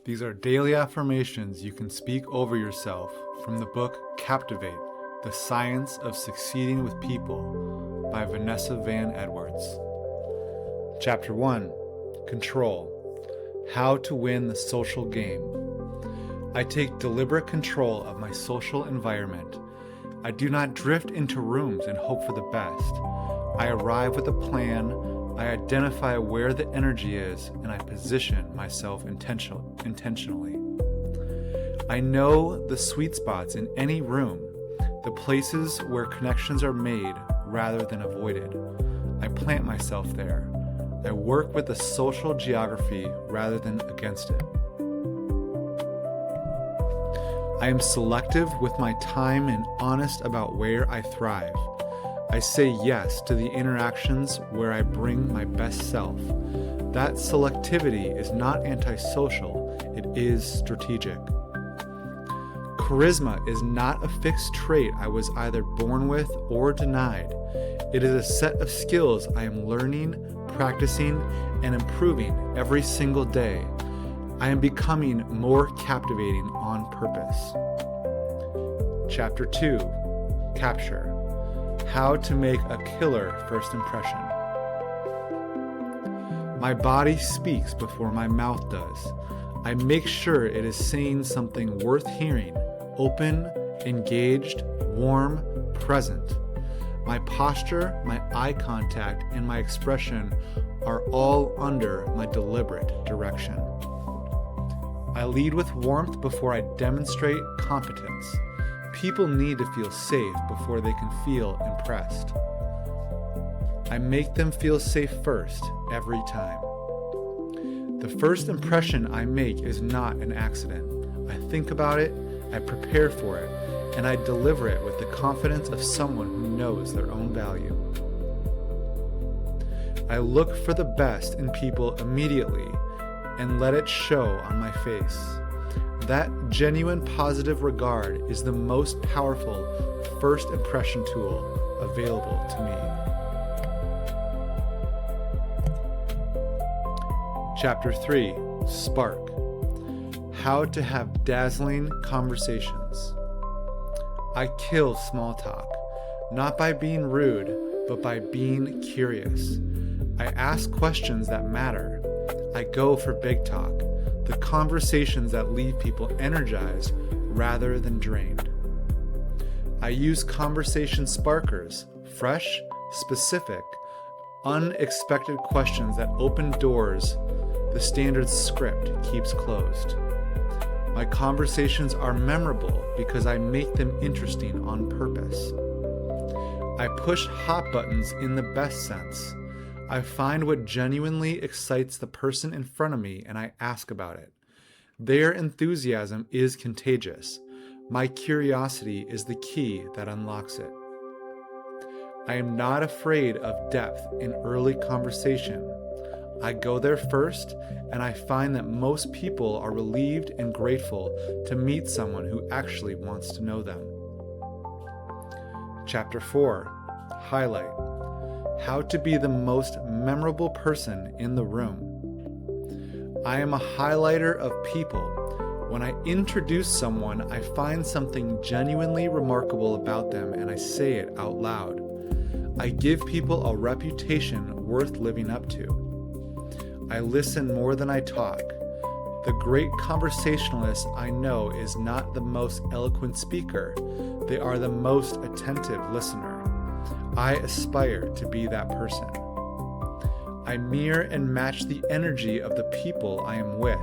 These are daily affirmations you can speak over yourself from the book Captivate, The Science of Succeeding with People by Vanessa Van Edwards. Chapter 1, Control, How to Win the Social Game. I take deliberate control of my social environment. I do not drift into rooms and hope for the best. I arrive with a plan, I identify where the energy is, and I position myself intentionally. I know the sweet spots in any room, the places where connections are made rather than avoided. I plant myself there. I work with the social geography rather than against it. I am selective with my time and honest about where I thrive. I say yes to the interactions where I bring my best self. That selectivity is not antisocial, it is strategic. Charisma is not a fixed trait I was either born with or denied. It is a set of skills I am learning, practicing, and improving every single day. I am becoming more captivating on purpose. Chapter 2, Capture. How to make a killer first impression. My body speaks before my mouth does. I make sure it is saying something worth hearing, open, engaged, warm, present. My posture, my eye contact, and my expression are all under my deliberate direction. I lead with warmth before I demonstrate competence. People need to feel safe before they can feel impressed. I make them feel safe first, every time. The first impression I make is not an accident. I think about it, I prepare for it, and I deliver it with the confidence of someone who knows their own value. I look for the best in people immediately and let it show on my face. That genuine positive regard is the most powerful first impression tool available to me. Chapter 3, Spark. How to have dazzling conversations. I kill small talk, not by being rude, but by being curious. I ask questions that matter. I go for big talk. The conversations that leave people energized rather than drained. I use conversation sparkers, fresh, specific, unexpected questions that open doors the standard script keeps closed. My conversations are memorable because I make them interesting on purpose. I push hot buttons in the best sense. I find what genuinely excites the person in front of me and I ask about it. Their enthusiasm is contagious. My curiosity is the key that unlocks it. I am not afraid of depth in early conversation. I go there first, and I find that most people are relieved and grateful to meet someone who actually wants to know them. Chapter 4, Highlight. How to be the most memorable person in the room. I am a highlighter of people. When I introduce someone, I find something genuinely remarkable about them and I say it out loud. I give people a reputation worth living up to. I listen more than I talk. The great conversationalist I know is not the most eloquent speaker. They are the most attentive listener. I aspire to be that person. I mirror and match the energy of the people I am with.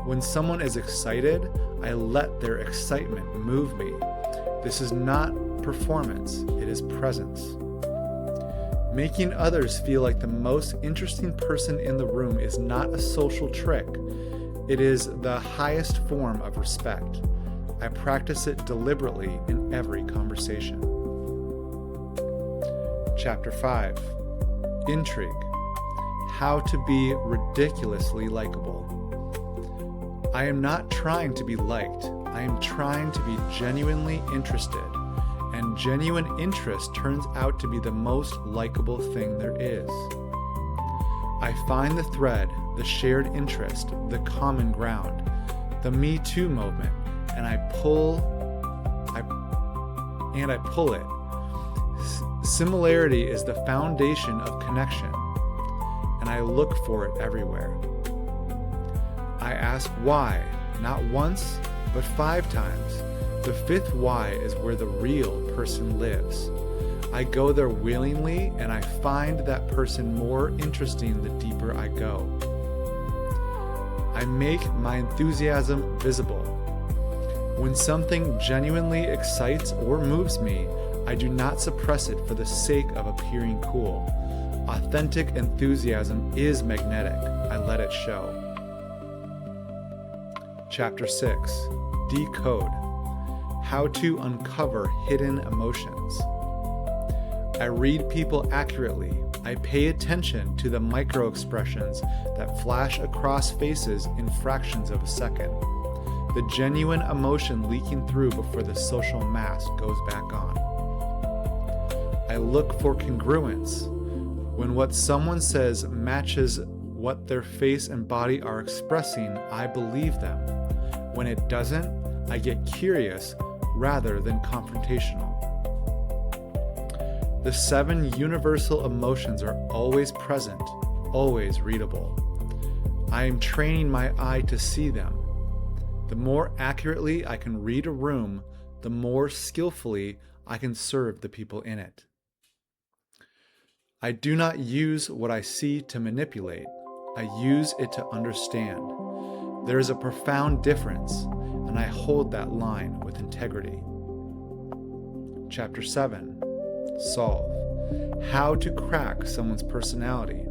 When someone is excited, I let their excitement move me. This is not performance, it is presence. Making others feel like the most interesting person in the room is not a social trick. It is the highest form of respect. I practice it deliberately in every conversation. Chapter 5, Intrigue. How to be ridiculously likable. I am not trying to be liked. I am trying to be genuinely interested. And genuine interest turns out to be the most likable thing there is. I find the thread, the shared interest, the common ground, the Me Too movement, and I pull it. Similarity is the foundation of connection, and I look for it everywhere. I ask why, not once, but 5 times. The 5th why is where the real person lives. I go there willingly, and I find that person more interesting the deeper I go. I make my enthusiasm visible. When something genuinely excites or moves me, I do not suppress it for the sake of appearing cool. Authentic enthusiasm is magnetic. I let it show. Chapter 6. Decode. How to uncover hidden emotions. I read people accurately. I pay attention to the micro expressions that flash across faces in fractions of a second. The genuine emotion leaking through before the social mask goes back on. I look for congruence. When what someone says matches what their face and body are expressing, I believe them. When it doesn't, I get curious rather than confrontational. The 7 universal emotions are always present, always readable. I am training my eye to see them. The more accurately I can read a room, the more skillfully I can serve the people in it. I do not use what I see to manipulate. I use it to understand. There is a profound difference, and I hold that line with integrity. Chapter 7. Solve. How to crack someone's personality.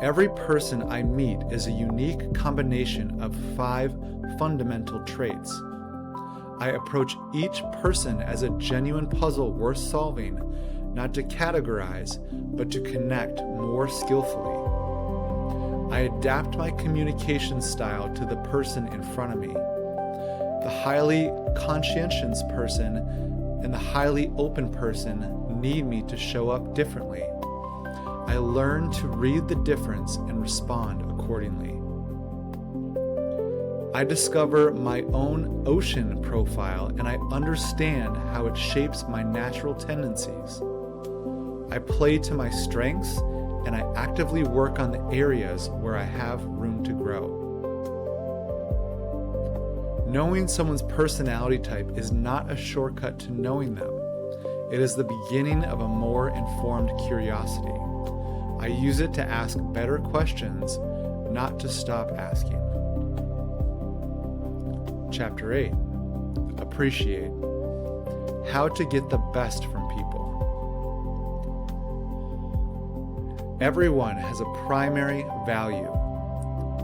Every person I meet is a unique combination of 5 fundamental traits. I approach each person as a genuine puzzle worth solving, not to categorize, but to connect more skillfully. I adapt my communication style to the person in front of me. The highly conscientious person and the highly open person need me to show up differently. I learn to read the difference and respond accordingly. I discover my own ocean profile and I understand how it shapes my natural tendencies. I play to my strengths and I actively work on the areas where I have room to grow. Knowing someone's personality type is not a shortcut to knowing them. It is the beginning of a more informed curiosity. I use it to ask better questions, not to stop asking. Chapter 8. Appreciate. How to get the best from people. Everyone has a primary value,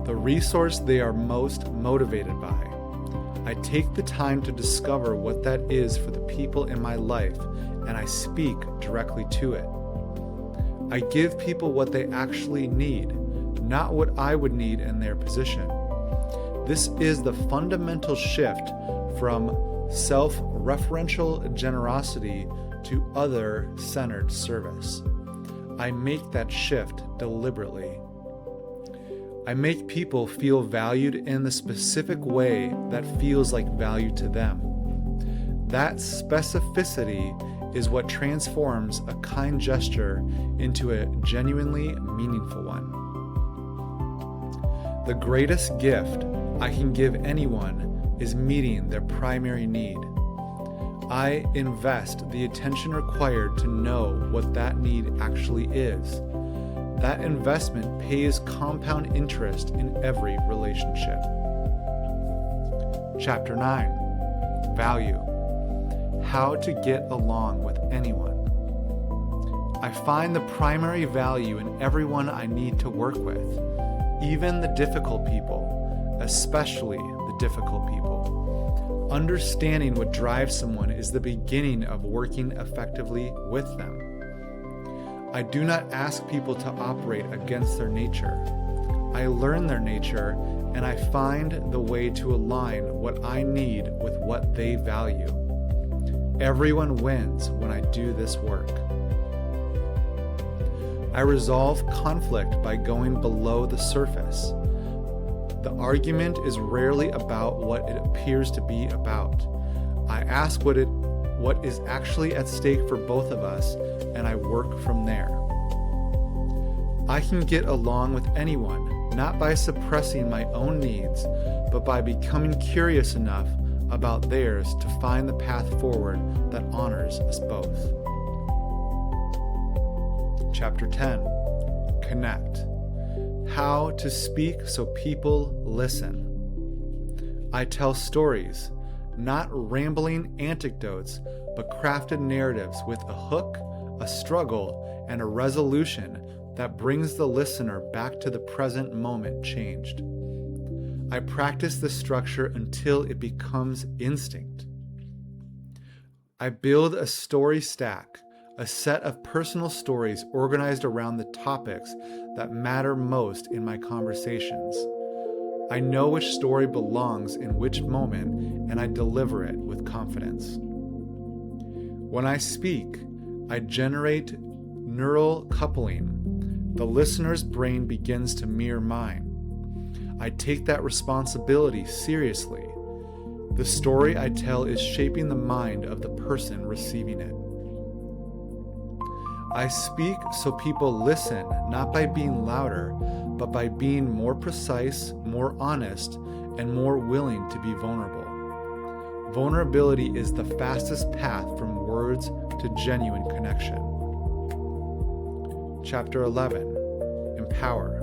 the resource they are most motivated by. I take the time to discover what that is for the people in my life, and I speak directly to it. I give people what they actually need, not what I would need in their position. This is the fundamental shift from self-referential generosity to other-centered service. I make that shift deliberately. I make people feel valued in the specific way that feels like value to them. That specificity is what transforms a kind gesture into a genuinely meaningful one. The greatest gift I can give anyone is meeting their primary need. I invest the attention required to know what that need actually is. That investment pays compound interest in every relationship. Chapter 9. Value. How to get along with anyone. I find the primary value in everyone I need to work with, even the difficult people, especially the difficult people. Understanding what drives someone is the beginning of working effectively with them. I do not ask people to operate against their nature. I learn their nature and I find the way to align what I need with what they value. Everyone wins when I do this work. I resolve conflict by going below the surface. The argument is rarely about what it appears to be about. I ask what is actually at stake for both of us, and I work from there. I can get along with anyone, not by suppressing my own needs, but by becoming curious enough about theirs to find the path forward that honors us both. Chapter 10. Connect. How to speak so people listen. I tell stories, not rambling anecdotes, but crafted narratives with a hook, a struggle, and a resolution that brings the listener back to the present moment changed. I practice this structure until it becomes instinct. I build a story stack, a set of personal stories organized around the topics that matter most in my conversations. I know which story belongs in which moment, and I deliver it with confidence. When I speak, I generate neural coupling. The listener's brain begins to mirror mine. I take that responsibility seriously. The story I tell is shaping the mind of the person receiving it. I speak so people listen, not by being louder, but by being more precise, more honest, and more willing to be vulnerable. Vulnerability is the fastest path from words to genuine connection. Chapter 11. Empower.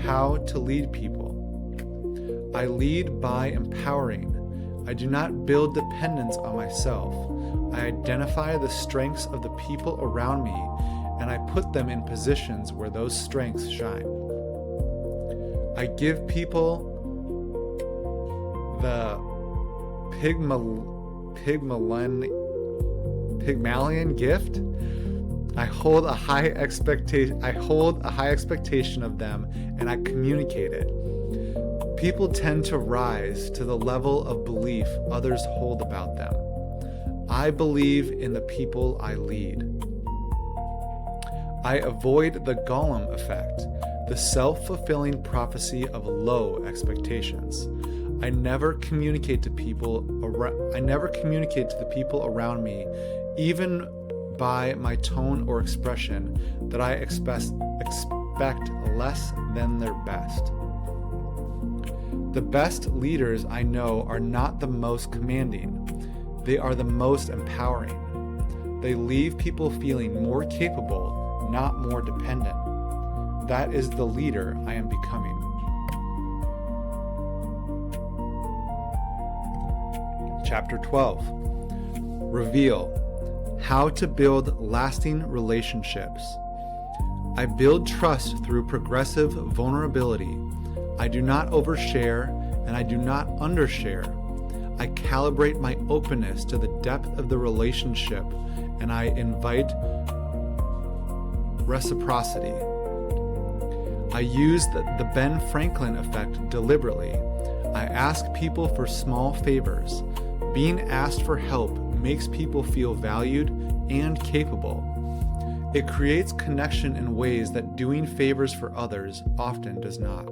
How to lead people. I lead by empowering. I do not build dependence on myself. I identify the strengths of the people around me, and I put them in positions where those strengths shine. I give people the Pygmalion gift. I hold a high expectation of them, and I communicate it. People tend to rise to the level of belief others hold about them. I believe in the people I lead. I avoid the Gollum effect, the self-fulfilling prophecy of low expectations. I never communicate to the people around me, even by my tone or expression, that I expect less than their best. The best leaders I know are not the most commanding. They are the most empowering. They leave people feeling more capable, not more dependent. That is the leader I am becoming. Chapter 12. Reveal. How to build lasting relationships. I build trust through progressive vulnerability. I do not overshare, and I do not undershare. I calibrate my openness to the depth of the relationship, and I invite reciprocity. I use the Ben Franklin effect deliberately. I ask people for small favors. Being asked for help makes people feel valued and capable. It creates connection in ways that doing favors for others often does not.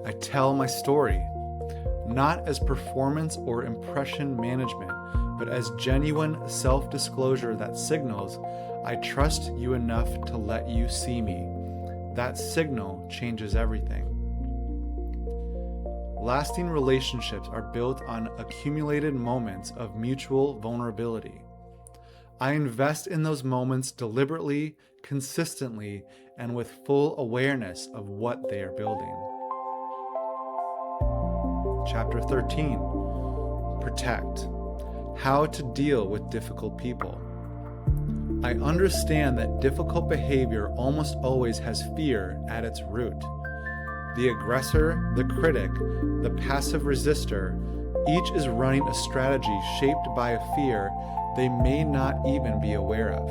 I tell my story, not as performance or impression management, but as genuine self-disclosure that signals, I trust you enough to let you see me. That signal changes everything. Lasting relationships are built on accumulated moments of mutual vulnerability. I invest in those moments deliberately, consistently, and with full awareness of what they are building. Chapter 13. Protect. How to deal with difficult people. I understand that difficult behavior almost always has fear at its root. The aggressor, the critic, the passive resistor, each is running a strategy shaped by a fear they may not even be aware of.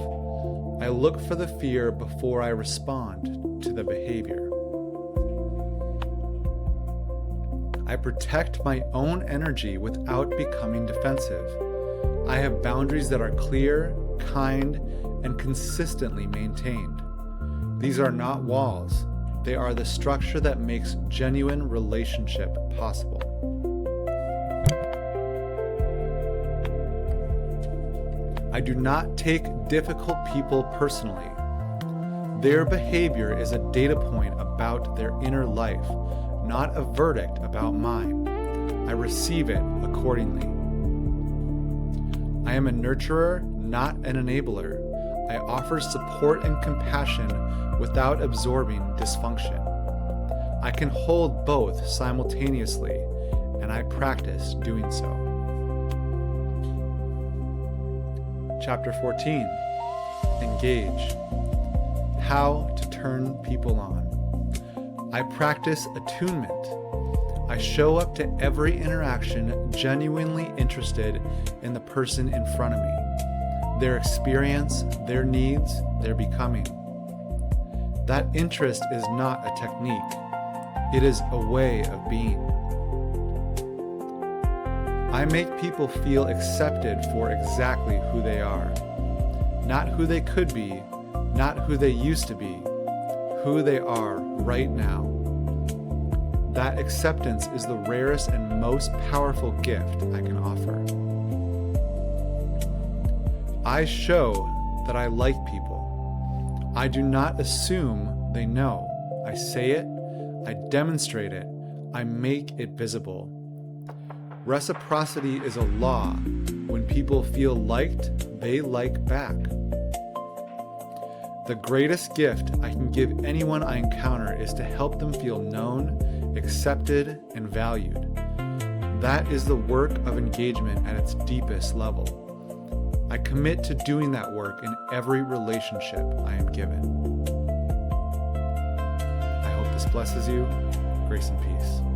I look for the fear before I respond to the behavior. I protect my own energy without becoming defensive. I have boundaries that are clear, kind, and consistently maintained. These are not walls. They are the structure that makes genuine relationship possible. I do not take difficult people personally. Their behavior is a data point about their inner life, not a verdict about mine. I receive it accordingly. I am a nurturer, not an enabler. I offer support and compassion without absorbing dysfunction. I can hold both simultaneously, and I practice doing so. Chapter 14, Engage. How to turn people on. I practice attunement. I show up to every interaction genuinely interested in the person in front of me, their experience, their needs, their becoming. That interest is not a technique. It is a way of being. I make people feel accepted for exactly who they are, not who they could be, not who they used to be, who they are right now. That acceptance is the rarest and most powerful gift I can offer. I show that I like people. I do not assume they know. I say it, I demonstrate it, I make it visible. Reciprocity is a law. When people feel liked, they like back. The greatest gift I can give anyone I encounter is to help them feel known, accepted, and valued. That is the work of engagement at its deepest level. I commit to doing that work in every relationship I am given. I hope this blesses you. Grace and peace.